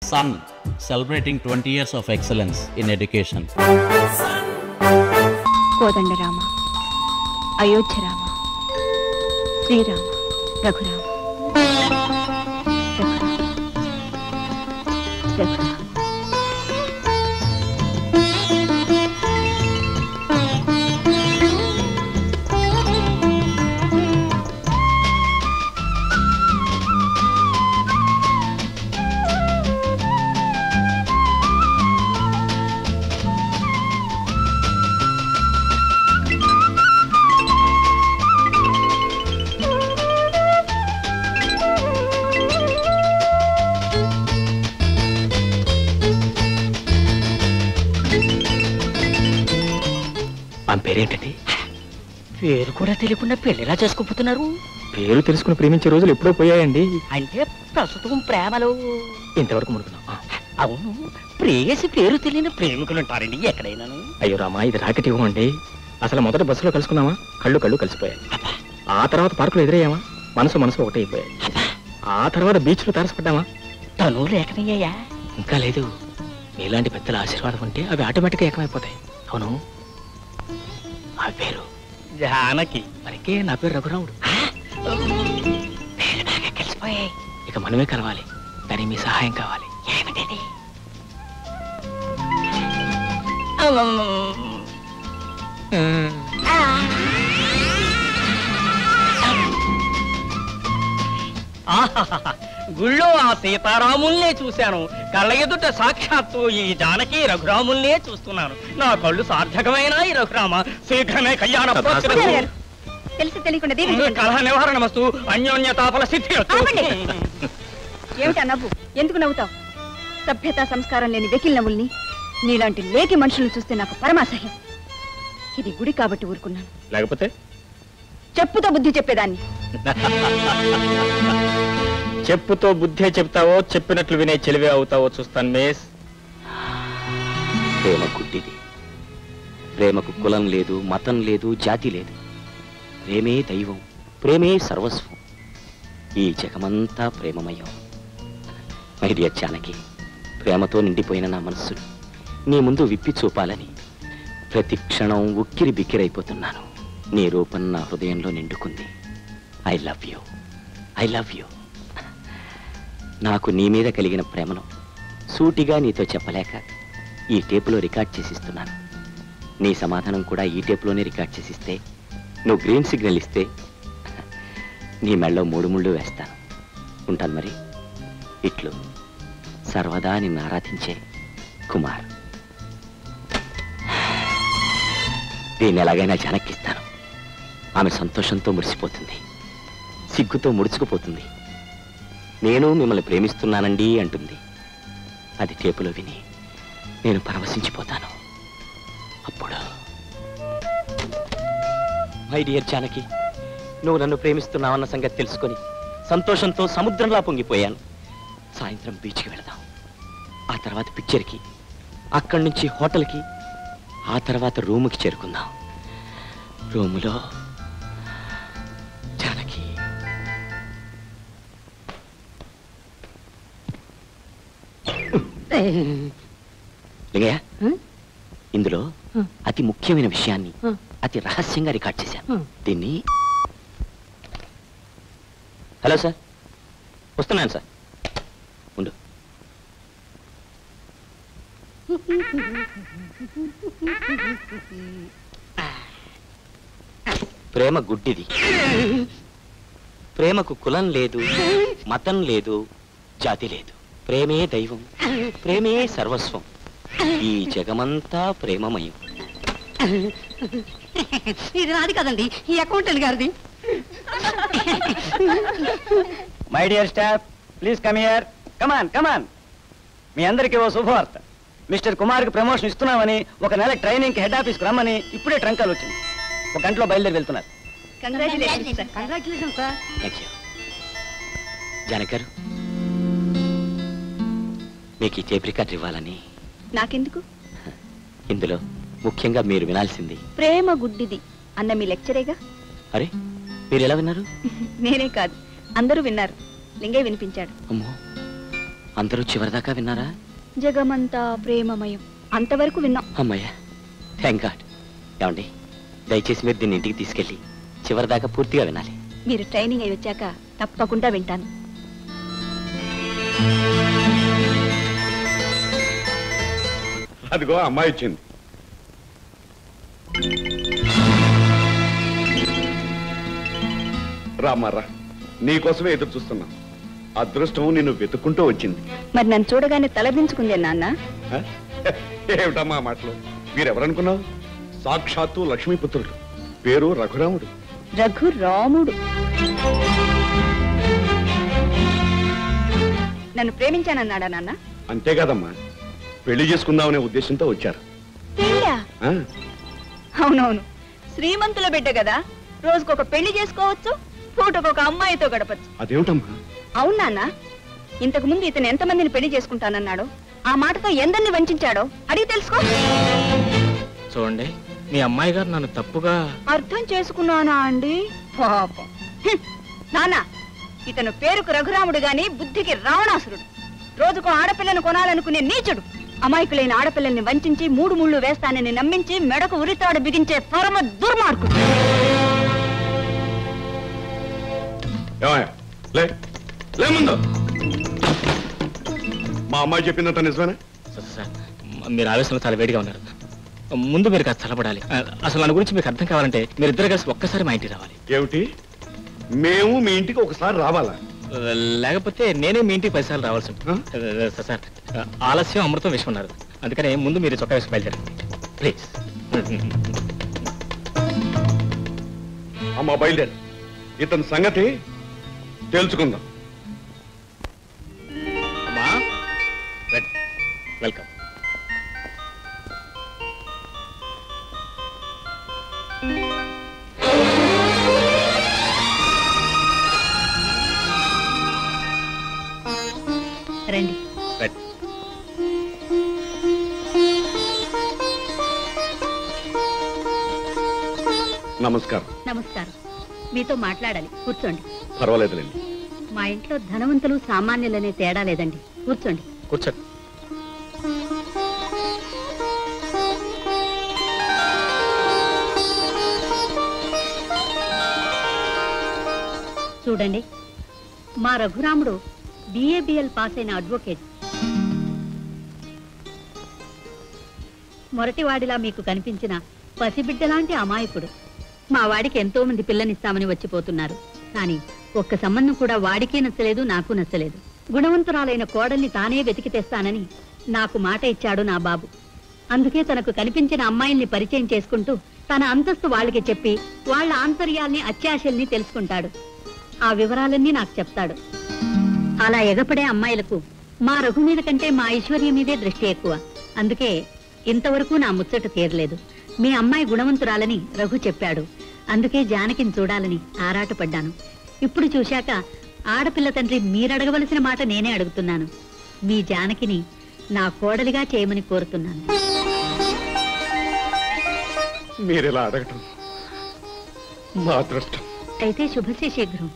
Sun, celebrating 20 years of excellence in education. Kodandarama, Ayodhya Rama, Srirama, Raghurama, Raghurama. పేరేంటండి? పేరు కూడా తెలియకుండా పెళ్లిలా చేసుకోపోతున్నారు. పేరు తెలుసుకుని ప్రేమించే రోజులు ఎప్పుడో పోయాయండి. అంటే ప్రస్తుతం ప్రేమలో ఇంతవరకు మునుకున్నాం. అవును, ప్రేయసి పేరు తెలియని ప్రేమికులు ఉంటారండి ఎక్కడైనాను. అయ్యో రామా, ఇది రాకెట్ ఇవ్వండి. అసలు మొదట బస్సులో కలుసుకున్నామా, కళ్ళు కళ్ళు కలిసిపోయాయి. ఆ తర్వాత పార్కులో ఎదురయ్యామా, మనసు మనసు ఒకటే అయిపోయాయి. ఆ తర్వాత బీచ్ లో తారసపడ్డామా. తను లేకనయ్యా? ఇంకా లేదు. ఇలాంటి పెద్దల ఆశీర్వాదం ఉంటే అవి ఆటోమేటిక్ గా ఏకమైపోతాయి. అవును, ఆ పేరు జానకి. మరికే నా పేరు రఘురాముడు. పేరు బాగా కలిసిపోయాయి. ఇక మనమే కలవాలి. దానికి మీ సహాయం కావాలి. ఏమిటది? గుళ్ళో ఆ సీతారాముల్నే చూశాను, కళ్ళ ఎదుట సాక్షాత్తు ఈ జానకి రఘురాముల్నే చూస్తున్నాను. నా కళ్ళు సార్థకమైన ఈ రఘురామ శీఘ్రమే కళ్యాణ తెలిసి తెలియకుండా కలహ నివారణ వస్తు అన్యోన్యతాఫల సిద్ధి. ఏమిటా నవ్వు? ఎందుకు నవ్వుతావు? సభ్యత సంస్కారం లేని వెకిల్ నవ్వుల్ని, నీలాంటి లేకి మనుషులను చూస్తే నాకు పరమాసహ్యం. ఇది గుడి కాబట్టి ఊరుకున్నాను, లేకపోతే చెప్పుతో బుద్ధి చెప్పేదాన్ని. చెప్పుతో బుద్ధే చెప్తావో, చెప్పినట్లు వినే చెలివే అవుతావో చూస్తాను. మేస్, ప్రేమ గుడ్డిది. ప్రేమకు కులం లేదు, మతం లేదు, జాతి లేదు. ప్రేమే దైవం, ప్రేమే సర్వస్వం. ఈ జగమంతా ప్రేమమయం. మై డియర్ జానకి, ప్రేమతో నిండిపోయిన నా మనస్సును నీ ముందు విప్పి చూపాలని ప్రతి క్షణం ఉక్కిరి బిక్కిరైపోతున్నాను. నీ రూపం నా హృదయంలో నిండుకుంది. I love you, I love you. నాకు నీ మీద కలిగిన ప్రేమను సూటిగా నీతో చెప్పలేక ఈ టేపులో రికార్డ్ చేసిస్తున్నాను. నీ సమాధానం కూడా ఈ టేపులోనే రికార్డ్ చేసిస్తే, నువ్వు గ్రీన్ సిగ్నల్ ఇస్తే నీ మెళ్ళలో 3 ముళ్ళు వేస్తాను. ఉంటాను మరి. ఇట్లు సర్వదా నిన్ను ఆరాధించే కుమార్. దీన్ని ఎలాగైనా జానకిస్తాను. ఆమె సంతోషంతో మురిసిపోతుంది, సిగ్గుతో ముడుచుకుపోతుంది. నేను మిమ్మల్ని ప్రేమిస్తున్నానండి అంటుంది. అది టేపులో విని నేను పరవశించిపోతాను. అప్పుడు మై డియర్ జానకి, నువ్వు నన్ను ప్రేమిస్తున్నావన్న సంగతి తెలుసుకొని సంతోషంతో సముద్రంలా పొంగిపోయాను. సాయంత్రం బీచ్కి వెళదాం, ఆ తర్వాత పిక్చర్కి, అక్కడి నుంచి హోటల్కి, ఆ తర్వాత రూముకి చేరుకుందాం. రూములో జానకి. లింగయ్య, ఇందులో అతి ముఖ్యమైన విషయాన్ని అతి రహస్యంగా రికార్డ్ చేశాను. దీన్ని హలో సార్, వస్తున్నాను సార్, ఉండు. ప్రేమ గుడ్డిది. ప్రేమకు కులం లేదు, మతం లేదు, జాతి లేదు. ప్రేమే దైవం, ప్రేమే సర్వస్వం. ఈ జగమంతా ప్రేమమయం. ఇది నాది కదండి, ఈ అకౌంటెంట్ గారిది. My dear staff, please come here. Come on come on. మీ అందరికీ ఓ శుభవార్త. మిస్టర్ కుమార్కి ప్రమోషన్ ఇస్తున్నామని, 1 నెల ట్రైనింగ్కి హెడ్ ఆఫీస్కి రమ్మని ఇప్పుడే ట్రంకాలు వచ్చింది. 1 గంటలో బయలుదేరి వెళ్తున్నారు. Congratulations sir. Thank you. Janaki గారు, మీకు ఈ టేప్ రికార్డ్ ఇవ్వాలని. నాకెందుకు? ఇందులో ముఖ్యంగా మీరు వినాల్సింది ప్రేమ గుడ్డిది అన్న మీ లెక్చరేగా. అరే, మీరు ఎలా విన్నారు? నేనే కాదు, అందరూ విన్నారు. లింగయ్య వినిపించాడు. అమ్మో, అందరూ చివరిదాకా విన్నారా? జగమంతా ప్రేమమయం అంతవరకు విన్నాం. అమ్మయ్యా, థ్యాంక్ గాడ్. ఏమండి, దయచేసి మీరు దీన్ని ఇంటికి తీసుకెళ్ళి చివరిదాకా పూర్తిగా వినాలి. మీరు ట్రైనింగ్ అయి వచ్చాక తప్పకుండా వింటాను. అదిగో అమ్మాయి వచ్చింది. రామారా, నీకోసమే ఎదురు చూస్తున్నా. అదృష్టం నిన్ను వెతుక్కుంటూ వచ్చింది. మరి నన్ను చూడగానే తలదించుకుందే నాన్న. ఏమిటమ్మా మాటలు? మీరెవరనుకున్నావు? సాక్షాత్తు లక్ష్మీపుత్రుడు, పేరు రఘురాముడు. రఘురాముడు నన్ను ప్రేమించానన్నాడా నాన్న? అంతేకాదమ్మా, పెళ్లి చేసుకుందామనే ఉద్దేశంతో వచ్చారు. పెళ్ళా? ఆ? అవునవును, శ్రీమంతుల బిడ్డ కదా, రోజుకొక పెళ్లి చేసుకోవచ్చు, పూటకొక అమ్మాయితో గడపచ్చు. అదేమిటమ్మా? అవును నాన్న, ఇంతకు ముందు ఇతను ఎంతమందిని పెళ్లి చేసుకుంటానన్నాడో, ఆ మాటతో ఎందరిని వంచాడో అడిగి తెలుసుకో. చూడండి, మీ అమ్మాయి గారు నన్ను తప్పుగా అర్థం చేసుకున్నానా అండి? పాపం. నాన్న, ఇతను పేరుకు రఘురాముడు గాని బుద్ధికి రావణాసురుడు. రోజుకో ఆడపిల్లను కొనాలనుకునే నీచుడు. అమాయకులైన ఆడపిల్లల్ని వంచి 3 ముళ్ళు వేస్తానని నమ్మించి మెడకు ఉరితాడు బిగించే పరమ దుర్మార్గుడు. ముందు మా అమ్మాయి చెప్పిందంత నిజమేనా? సార్, మీరు ఆవేశంలో చాలా వేడిగా ఉన్నారు. ముందు మీరు కాస్త చల్లబడాలి. అసలు నా గురించి మీకు అర్థం కావాలంటే మీరు ఇద్దరు కలిసి ఒక్కసారి మా ఇంటికి రావాలి. ఏమిటి? మేము మీ ఇంటికి ఒకసారి రావాలా? లేకపోతే నేనే మీ ఇంటికి 10 సార్లు రావాల్సి ఉంటుంది. సార్, ఆలస్యం అమృతం విషయం ఉన్నారు. అందుకనే ముందు మీరు చొక్కా వేసి బయలుదేరండి ప్లీజ్. అమ్మా బయలుదేరు, ఇతని సంగతి తెలుసుకుందాం. అమ్మా, వెల్కమ్. రండి. నమస్కారం. నమస్కారం. మీతో మాట్లాడాలి, కూర్చోండి. పర్వాలేదులేండి. మా ఇంట్లో ధనవంతులు సామాన్యులనే తేడా లేదండి, కూర్చోండి. కూర్చోండి. చూడండి, మా రఘురాముడు BABL పాస్ అయిన అడ్వకేట్. మొరటివాడిలా మీకు కనిపించిన పసిబిడ్డలాంటి అమాయకుడు. మా వాడికి ఎంతో మంది పిల్లనిస్తామని వచ్చిపోతున్నారు, కానీ ఒక్క సంబంధం కూడా వాడికే నచ్చలేదు, నాకు నచ్చలేదు. గుణవంతురాలైన కోడల్ని తానే వెతికి తెస్తానని నాకు మాట ఇచ్చాడు నా బాబు. అందుకే తనకు కనిపించిన అమ్మాయిల్ని పరిచయం చేసుకుంటూ తన అంతస్తు వాళ్ళకి చెప్పి వాళ్ళ ఆంతర్యాల్ని అత్యాశల్ని తెలుసుకుంటాడు. ఆ వివరాలన్నీ నాకు చెప్తాడు. అలా ఎగపడే అమ్మాయిలకు మా రఘు మీద కంటే మా ఐశ్వర్యం మీదే దృష్టి ఎక్కువ. అందుకే ఇంతవరకు నా ముచ్చట తీరలేదు. మీ అమ్మాయి గుణవంతురాలని రఘు చెప్పాడు. అందుకే జానకిని చూడాలని ఆరాటపడ్డాను. ఇప్పుడు చూశాక ఆడపిల్ల తండ్రి మీరడగవలసిన మాట నేనే అడుగుతున్నాను. మీ జానకిని నా కోడలిగా చేయమని కోరుతున్నాను. మీరెలా అడగటం మా అదృష్టం. అయితే శుభశే శీఘ్రం.